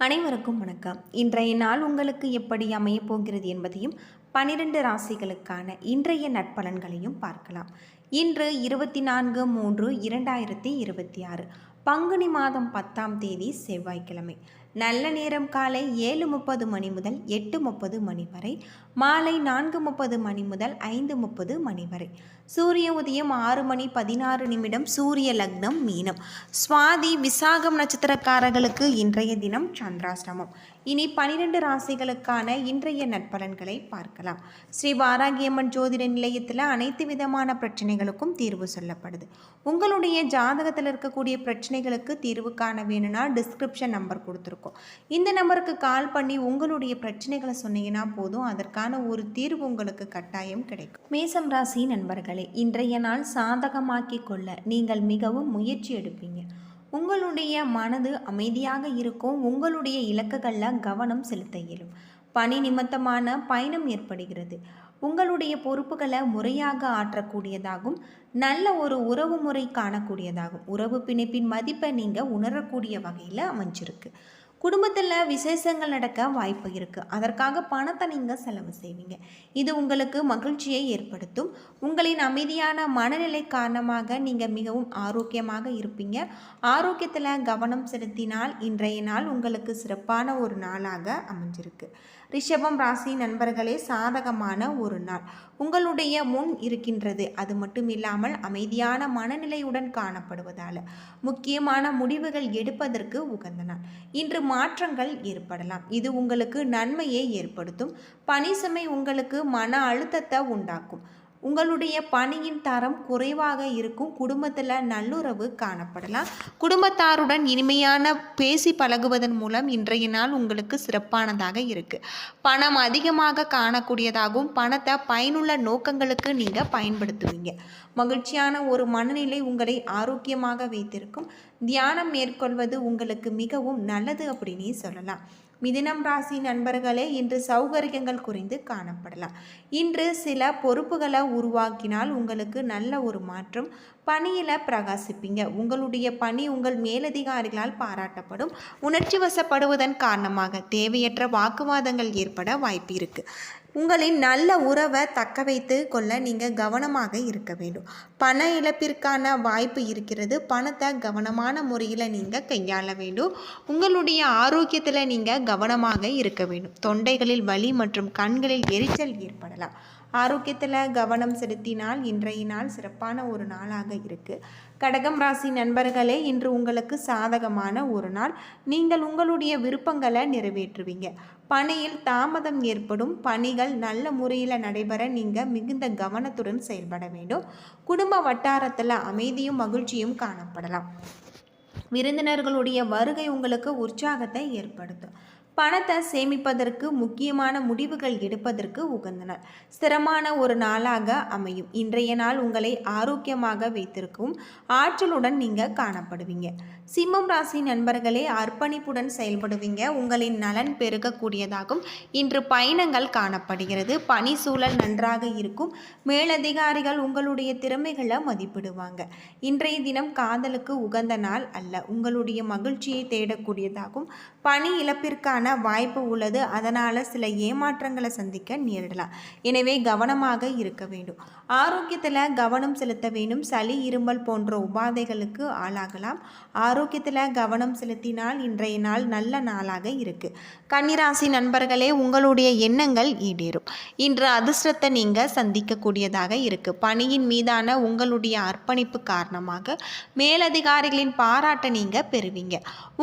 அனைவருக்கும் வணக்கம். இன்றைய நாள் உங்களுக்கு எப்படி அமையப் போகிறது என்பதையும் 12 ராசிகளுக்கான இன்றைய நற்பலன்களையும் பார்க்கலாம். இன்று 24/3/2026 பங்குனி மாதம் 10ஆம் தேதி செவ்வாய்க்கிழமை. நல்ல நேரம் காலை 7:30 மணி முதல் 8:30 மணி வரை, மாலை 4:30 மணி முதல் 5:30 மணி வரை. சூரிய உதயம் 6:16 சூரிய லக்னம் மீனம். சுவாதி விசாகம் நட்சத்திரக்காரர்களுக்கு இன்றைய தினம் சந்திராஷ்டமம். இனி 12 ராசிகளுக்கான இன்றைய நற்பலன்களை பார்க்கலாம். ஸ்ரீ வாராகியம்மன் ஜோதிட நிலையத்தில் அனைத்து விதமான பிரச்சனைகளுக்கும் தீர்வு சொல்லப்படுது. உங்களுடைய ஜாதகத்தில் இருக்கக்கூடிய பிரச்சனைகளுக்கு தீர்வு காண வேணும்னா டிஸ்கிரிப்ஷன் நம்பர் கொடுத்துருக்கோம். இந்த நம்பருக்கு கால் பண்ணி உங்களுடைய பிரச்சனைகளை சொன்னீங்கன்னா போதும், அதற்கான ஒரு தீர்வு உங்களுக்கு கட்டாயம் கிடைக்கும். மேசம் ராசி நண்பர்களே, இன்றைய நாள் சாதகமாக்கி கொள்ள நீங்கள் மிகவும் முயற்சி எடுப்பீங்க. உங்களுடைய மனது அமைதியாக இருக்கும். உங்களுடைய இலக்குகளில் கவனம் செலுத்த இயலும். பணி நிமித்தமான பயணம் ஏற்படுகிறது. உங்களுடைய பொறுப்புகளை முறையாக ஆற்றக்கூடியதாகும். நல்ல ஒரு உறவு முறை காணக்கூடியதாகும். உறவு பிணைப்பின் மதிப்பை நீங்கள் உணரக்கூடிய வகையில் அமைஞ்சிருக்கு. குடும்பத்தில் விசேஷங்கள் நடக்க வாய்ப்பு இருக்குது. அதற்காக பணத்தை நீங்கள் செலவு செய்வீங்க. இது உங்களுக்கு மகிழ்ச்சியை ஏற்படுத்தும். உங்களின் அமைதியான மனநிலை காரணமாக நீங்கள் மிகவும் ஆரோக்கியமாக இருப்பீங்க. ஆரோக்கியத்தில் கவனம் செலுத்தினால் இன்றைய நாள் உங்களுக்கு சிறப்பான ஒரு நாளாக அமைஞ்சிருக்கு. ரிஷபம் ராசி நண்பர்களே, சாதகமான ஒரு நாள் உங்களுடைய முன் இருக்கின்றது. அது மட்டும் இல்லாமல் அமைதியான மனநிலையுடன் காணப்படுவதால் முக்கியமான முடிவுகள் எடுப்பதற்கு உகந்த நாள். இன்று மாற்றங்கள் ஏற்படலாம். இது உங்களுக்கு நன்மையை ஏற்படுத்தும். பணி சுமை உங்களுக்கு மன அழுத்தத்தை உண்டாக்கும். உங்களுடைய பணியின் தரம் குறைவாக இருக்கும். குடும்பத்தில் நல்லுறவு காணப்படலாம். குடும்பத்தாருடன் இனிமையான பேசி பழகுவதன் மூலம் இன்றைய நாள் உங்களுக்கு சிறப்பானதாக இருக்குது. பணம் அதிகமாக காணக்கூடியதாகவும் பணத்தை பயனுள்ள நோக்கங்களுக்கு நீங்கள் பயன்படுத்துவீங்க. மகிழ்ச்சியான ஒரு மனநிலை உங்களை ஆரோக்கியமாக வைத்திருக்கும். தியானம் மேற்கொள்வது உங்களுக்கு மிகவும் நல்லது அப்படின்னே சொல்லலாம். மிதுனம் ராசி நண்பர்களே, இன்று சௌகரியங்கள் குறைந்து காணப்படலாம். இன்று சில பொறுப்புகளை உருவாக்கினால் உங்களுக்கு நல்ல ஒரு மாற்றம். பணியில் பிரகாசிப்பீங்க. உங்களுடைய பணி உங்கள் மேலதிகாரிகளால் பாராட்டப்படும். உணர்ச்சி வசப்படுவதன் காரணமாக தேவையற்ற வாக்குவாதங்கள் ஏற்பட வாய்ப்பு இருக்குது. உங்களின் நல்ல உறவை தக்க வைத்து கொள்ள நீங்கள் கவனமாக இருக்க வேண்டும். பண இழப்பிற்கான வாய்ப்பு இருக்கிறது. பணத்தை கவனமான முறையில் நீங்கள் கையாள வேண்டும். உங்களுடைய ஆரோக்கியத்தில் நீங்கள் கவனமாக இருக்க வேண்டும். தொண்டைகளில் வலி மற்றும் கண்களில் எரிச்சல் ஏற்படலாம். ஆரோக்கியத்தில் கவனம் செலுத்தினால் இன்றைய நாள் சிறப்பான ஒரு நாளாக இருக்குது. கடகம் ராசி நண்பர்களே, இன்று உங்களுக்கு சாதகமான ஒரு நாள். நீங்கள் உங்களுடைய விருப்பங்களை நிறைவேற்றுவீங்க. பணியில் தாமதம் ஏற்படும். பணிகள் நல்ல முறையில் நடைபெற நீங்கள் மிகுந்த கவனத்துடன் செயல்பட வேண்டும். குடும்ப வட்டாரத்தில் அமைதியும் மகிழ்ச்சியும் காணப்படலாம். விருந்தினர்களுடைய வருகை உங்களுக்கு உற்சாகத்தை ஏற்படுத்தும். பணத்தை சேமிப்பதற்கு முக்கியமான முடிவுகள் எடுப்பதற்கு உகந்த நாள். ஸ்திரமான ஒரு நாளாக அமையும். இன்றைய நாள் உங்களை ஆரோக்கியமாக வைத்திருக்கும். ஆற்றலுடன் நீங்கள் காணப்படுவீங்க. சிம்மம் ராசி நண்பர்களே, அர்ப்பணிப்புடன் செயல்படுவீங்க. உங்களின் நலன் பெருகக்கூடியதாகும். இன்று பயணங்கள் காணப்படுகிறது. பணி சூழல் நன்றாக இருக்கும். மேலதிகாரிகள் உங்களுடைய திறமைகளை மதிப்பிடுவாங்க. இன்றைய தினம் காதலுக்கு உகந்த நாள் அல்ல. உங்களுடைய மகிழ்ச்சியை தேடக்கூடியதாகும். பணி இழப்பிற்கான வாய்ப்பு உள்ளது. அதனால் சில ஏமாற்றங்களை சந்திக்க நேரிடலாம். எனவே கவனமாக இருக்க வேண்டும். ஆரோக்கியத்தில் கவனம் செலுத்த வேண்டும். சளி இருமல் போன்ற உபாதைகளுக்கு ஆளாகலாம். ஆரோக்கியத்தில் கவனம் செலுத்தினால் இன்றைய நாள் நல்ல நாளாக இருக்குது. கன்னிராசி நண்பர்களே, உங்களுடைய எண்ணங்கள் ஈடேறும். இன்று அதிர்ஷ்டத்தை நீங்கள் சந்திக்கக்கூடியதாக இருக்குது. பணியின் மீதான உங்களுடைய அர்ப்பணிப்பு காரணமாக மேலதிகாரிகளின் பாராட்டை நீங்கள் பெறுவீங்க.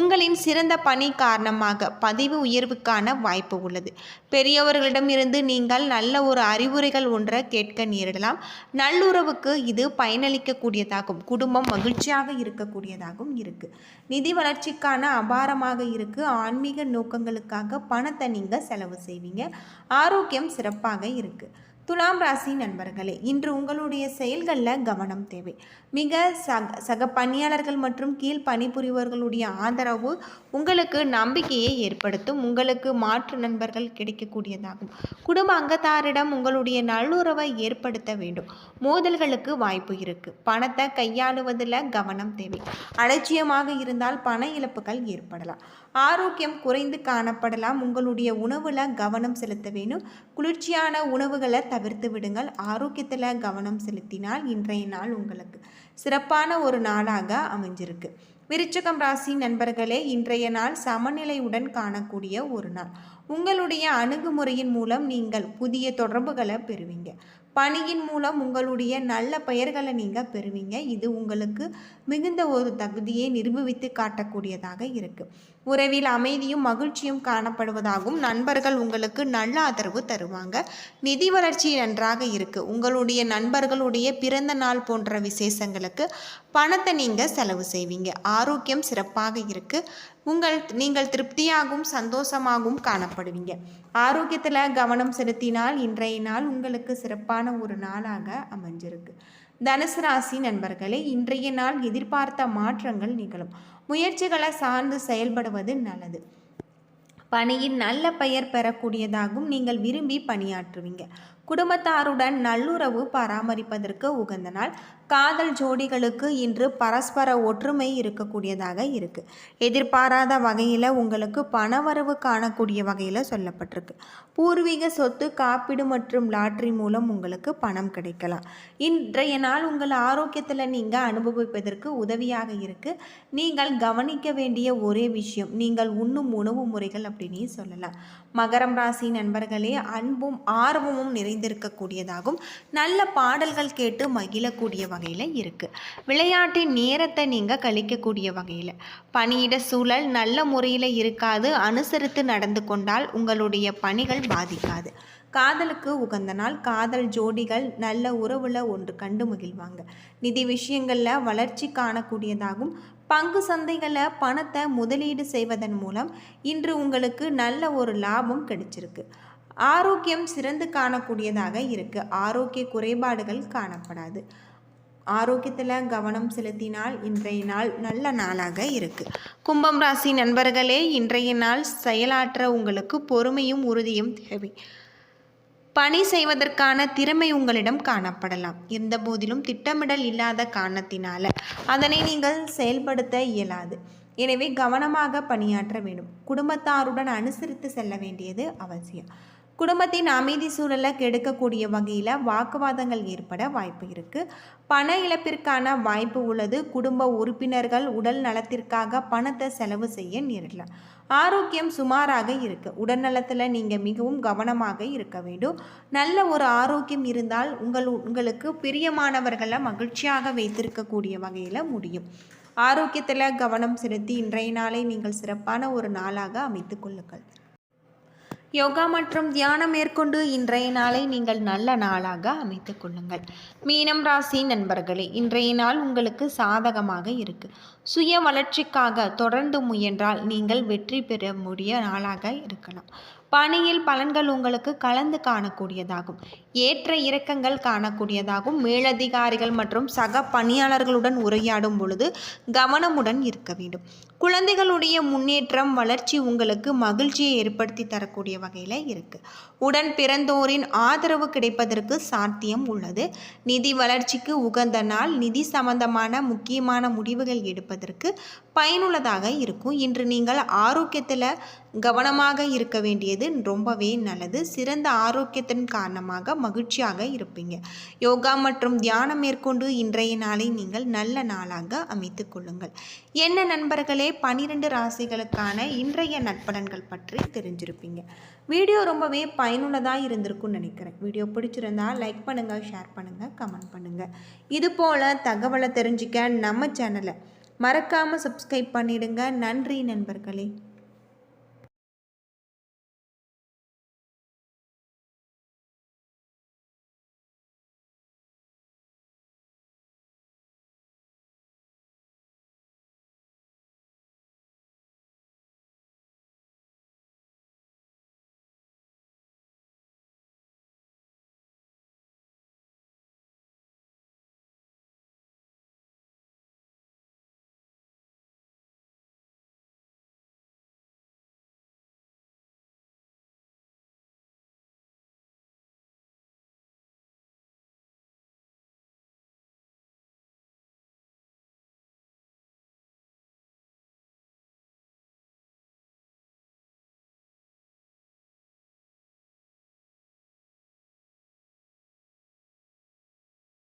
உங்களின் சிறந்த பணி காரணமாக பதவி உயர்வுக்கான வாய்ப்பு உள்ளது. பெரியவர்களிடமிருந்து நீங்கள் நல்ல ஒரு அறிவுரைகள் ஒன்றை கேட்க நேரிடலாம். நல்லுறவுக்கு இது பயனளிக்கக்கூடியதாகும். குடும்பம் மகிழ்ச்சியாக இருக்கக்கூடியதாகவும் இருக்குது. நிதி வளர்ச்சிக்கான அபாரமாக இருக்குது. ஆன்மீக நோக்கங்களுக்காக பணத்தை நீங்கள் செலவு செய்வீங்க. ஆரோக்கியம் சிறப்பாக இருக்குது. துலாம் ராசி நண்பர்களே, இன்று உங்களுடைய செயல்களில் கவனம் தேவை. மிக சக பணியாளர்கள் மற்றும் கீழ் பணிபுரிவர்களுடைய ஆதரவு உங்களுக்கு நம்பிக்கையை ஏற்படுத்தும். உங்களுக்கு மாற்று நண்பர்கள் கிடைக்கக்கூடியதாகும். குடும்ப அங்கத்தாரிடம் உங்களுடைய நல்லுறவை ஏற்படுத்த வேண்டும். மோதல்களுக்கு வாய்ப்பு இருக்குது. பணத்தை கையாளுவதில் கவனம் தேவை. அலட்சியமாக இருந்தால் பண இழப்புகள் ஏற்படலாம். ஆரோக்கியம் குறைந்து காணப்படலாம். உங்களுடைய உணவில் கவனம் செலுத்த வேணும். குளிர்ச்சியான உணவுகளை தவிர்த்து விடுங்கள். ஆரோக்கியத்தில் கவனம் செலுத்தினால் இன்றைய நாள் உங்களுக்கு சிறப்பான ஒரு நாளாக அமைஞ்சிருக்கு. விருச்சிகம் ராசி நண்பர்களே, இன்றைய நாள் சமநிலையுடன் காணக்கூடிய ஒரு நாள். உங்களுடைய அணுகுமுறையின் மூலம் நீங்கள் புதிய தொடர்புகளை பெறுவீங்க. பணியின் மூலம் உங்களுடைய நல்ல பெயர்களை நீங்கள் பெறுவீங்க. இது உங்களுக்கு மிகுந்த ஒரு தகுதியை நிரூபித்து காட்டக்கூடியதாக இருக்குது. உறவில் அமைதியும் மகிழ்ச்சியும் காணப்படுவதாகவும் நண்பர்கள் உங்களுக்கு நல்ல ஆதரவு தருவாங்க. நிதி வளர்ச்சி நன்றாக இருக்குது. உங்களுடைய நண்பர்களுடைய பிறந்த நாள் போன்ற விசேஷங்களுக்கு பணத்தை நீங்கள் செலவு செய்வீங்க. ஆரோக்கியம் சிறப்பாக இருக்குது. நீங்கள் திருப்தியாகவும் சந்தோஷமாகவும் காணப்படுவீங்க. ஆரோக்கியத்தில் கவனம் செலுத்தினால் இன்றைய நாள் உங்களுக்கு சிறப்பான ஒரு நாளாக அமைஞ்சிருக்கு. தனுசு ராசி நண்பர்களே, இன்றைய நாள் எதிர்பார்த்த மாற்றங்கள் நிகழும். முயற்சிகளை சார்ந்து செயல்படுவது நல்லது. பணியின் நல்ல பெயர் பெறக்கூடியதாகவும் நீங்கள் விரும்பி பணியாற்றுவீங்க. குடும்பத்தாருடன் நல்லுறவு பராமரிப்பதற்கு உகந்த நாள். காதல் ஜோடிகளுக்கு இன்று பரஸ்பர ஒற்றுமை இருக்கக்கூடியதாக இருக்குது. எதிர்பாராத வகையில் உங்களுக்கு பணவரவு காணக்கூடிய வகையில் சொல்லப்பட்டிருக்கு. பூர்வீக சொத்து, காப்பீடு மற்றும் லாட்ரி மூலம் உங்களுக்கு பணம் கிடைக்கலாம். இன்றைய நாள் உங்கள் ஆரோக்கியத்தில் நீங்கள் அனுபவிப்பதற்கு உதவியாக இருக்குது. நீங்கள் கவனிக்க வேண்டிய ஒரே விஷயம் நீங்கள் உண்ணும் உணவு முறைகள் அப்படின்னே சொல்லலாம். மகரம் ராசி நண்பர்களே, அன்பும் ஆர்வமும் நிறைந்திருக்கக்கூடியதாகவும் நல்ல பாடல்கள் கேட்டு மகிழக்கூடிய வகையில் இருக்குது. விளையாட்டின் நேரத்தை நீங்கள் கழிக்கக்கூடிய வகையில். பணியிட சூழல் நல்ல முறையில் இருக்காது. அனுசரித்து நடந்து கொண்டால் உங்களுடைய பணிகள் பாதிக்காது. காதலுக்கு உகந்த நாள். காதல் ஜோடிகள் நல்ல உறவுல ஒன்று கண்டு மகிழ்வாங்க. நிதி விஷயங்களில் வளர்ச்சி காணக்கூடியதாகும். பங்கு சந்தைகளில் பணத்தை முதலீடு செய்வதன் மூலம் இன்று உங்களுக்கு நல்ல ஒரு லாபம் கிடைச்சிருக்கு. ஆரோக்கியம் சிறந்து காணக்கூடியதாக இருக்குது. ஆரோக்கிய குறைபாடுகள் காணப்படாது. ஆரோக்கியத்தில் கவனம் செலுத்தினால் இன்றைய நாள் நல்ல நாளாக இருக்குது. கும்பம் ராசி நண்பர்களே, இன்றைய நாள் செயலாற்ற உங்களுக்கு பொறுமையும் உறுதியும் தேவை. பணி செய்வதற்கான திறமை உங்களிடம் காணப்படலாம். இருந்த போதிலும் திட்டமிடல் இல்லாத காரணத்தினால அதனை நீங்கள் செயல்படுத்த இயலாது. எனவே கவனமாக பணியாற்ற வேண்டும். குடும்பத்தாருடன் அனுசரித்து செல்ல வேண்டியது அவசியம். குடும்பத்தின் அமைதி சூழலை கெடுக்கக்கூடிய வகையில் வாக்குவாதங்கள் ஏற்பட வாய்ப்பு இருக்குது. பண இழப்பிற்கான வாய்ப்பு உள்ளது. குடும்ப உறுப்பினர்கள் உடல் நலத்திற்காக பணத்தை செலவு செய்ய நேரிடலாம். ஆரோக்கியம் சுமாராக இருக்குது. உடல்நலத்தில் நீங்கள் மிகவும் கவனமாக இருக்க வேண்டும். நல்ல ஒரு ஆரோக்கியம் இருந்தால் உங்களுக்கு பிரியமானவர்களை மகிழ்ச்சியாக வைத்திருக்கக்கூடிய வகையில் முடியும். ஆரோக்கியத்தில் கவனம் செலுத்தி இன்றைய நாளை நீங்கள் சிறப்பான ஒரு நாளாக அமைத்து கொள்ளுங்கள். யோகா மற்றும் தியானம் மேற்கொண்டு இன்றைய நாளை நீங்கள் நல்ல நாளாக அமைத்து கொள்ளுங்கள். மீனம் ராசி நண்பர்களே, இன்றைய நாள் உங்களுக்கு சாதகமாக இருக்குது. சுய வளர்ச்சிக்காக தொடர்ந்து முயன்றால் நீங்கள் வெற்றி பெற முடிய நாளாக இருக்கலாம். பணியில் பலன்கள் உங்களுக்கு கலந்து காணக்கூடியதாகும். ஏற்ற இறக்கங்கள் காணக்கூடியதாகும். மேலதிகாரிகள் மற்றும் சக பணியாளர்களுடன் உரையாடும் பொழுது கவனமுடன் இருக்க வேண்டும். குழந்தைகளுடைய முன்னேற்றம் வளர்ச்சி உங்களுக்கு மகிழ்ச்சியை ஏற்படுத்தி தரக்கூடிய வகையில் இருக்குது. உடன் பிறந்தோரின் ஆதரவு கிடைப்பதற்கு சாத்தியம் உள்ளது. நிதி வளர்ச்சிக்கு உகந்த நாள். நிதி சம்பந்தமான முக்கியமான முடிவுகள் எடுப்பதற்கு பயனுள்ளதாக இருக்கும். இன்று நீங்கள் ஆரோக்கியத்தில் கவனமாக இருக்க வேண்டியது ரொம்பவே நல்லது. சிறந்த ஆரோக்கியத்தின் காரணமாக மகிழ்ச்சியாக இருப்பீங்க. யோகா மற்றும் தியானம் மேற்கொண்டு இன்றைய நாளை நீங்கள் நல்ல நாளாக அமைத்து கொள்ளுங்கள். என்ன நண்பர்களே, 12 ராசிகளுக்கான இன்றைய நட்பலன்கள் பற்றி தெரிஞ்சிருப்பீங்க. வீடியோ ரொம்பவே பயனுள்ளதாக இருந்திருக்கும்னு நினைக்கிறேன். வீடியோ பிடிச்சிருந்தால் லைக் பண்ணுங்கள், ஷேர் பண்ணுங்கள், கமெண்ட் பண்ணுங்கள். இது போல் தகவலை தெரிஞ்சுக்க நம்ம சேனலை மறக்காமல் சப்ஸ்கிரைப் பண்ணிடுங்க. நன்றி நண்பர்களே.